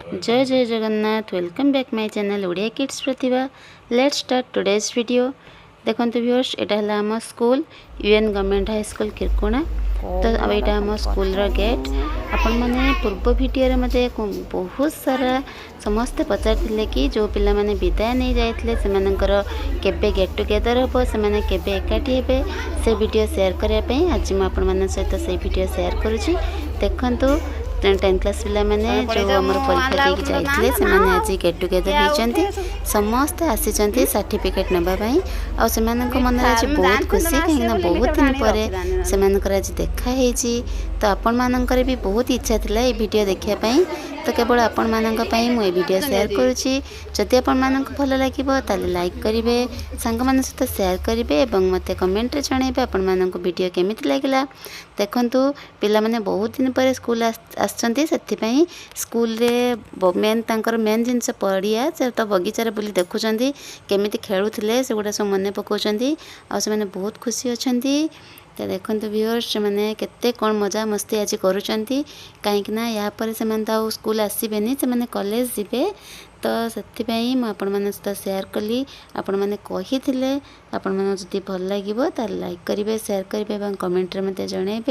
जय जय Jagannath welcome back my channel Odia kids Pratibha. Let's start today's video. देखते व्यूअर्स एटा हला हम school UN government high school Kirkona. तो अब यहाँ आम स्कूल गेट आपण मैंने पूर्व वीडियो मते बहुत सारा समस्ते पचार कि जो पिला माने विदाय नहीं जाइथिले सेमानकर केबे गेट टुगेदर हम से केबे एकाठी हेबे से वीडियो शेयर करने पे आज मैं आपण मान सहित से वीडियो शेयर करुछि। देखंतु 10th क्लास पिला माने जो हमर परीक्षा देकी जाइथिले से माने आज गेट टुगेदर होइचंती समस्त आसीचंती सर्टिफिकेट नबा पई आ सेमानक मन रे आज बहुत खुशी कहिना बहुत दिन परे सेमानकर आज देखा हेची। तो आपण मानकर भी बहुत इच्छा थिला ए वीडियो देखिया पई तो केवल आपण मानक पई मु ए वीडियो शेयर करूची। जदि आपण मानक भल लागिबो ताले लाइक करिवे संग मान सहित शेयर करिवे एवं मते कमेंट रे जणाइबे आपण मानक वीडियो केमिति लागिला। देखंतु पिला माने बहुत दिन परे स्कूल आछंती सेति पई स्कूल रे मेन तांकर मेन जिंस पड़िया से तो बगीचा रे बुली देखुचंती केमिति खेलुथिले सेगुडा सब मने पकोचंती आ से माने बहुत खुशी अछंती। तो देखते व्यूअर्स से मैंने केते कौन मजा मस्ती आज करुँच कहीं या पर से तो स्कूल आसबेनि से कॉलेज जीवे। तो से आपण मान सहित शेयर कली आपण मैंने कही आपण मैंने जदि भल लगे लाइक करेंगे शेयर करेंगे और कमेंट रे मते जणाइबे।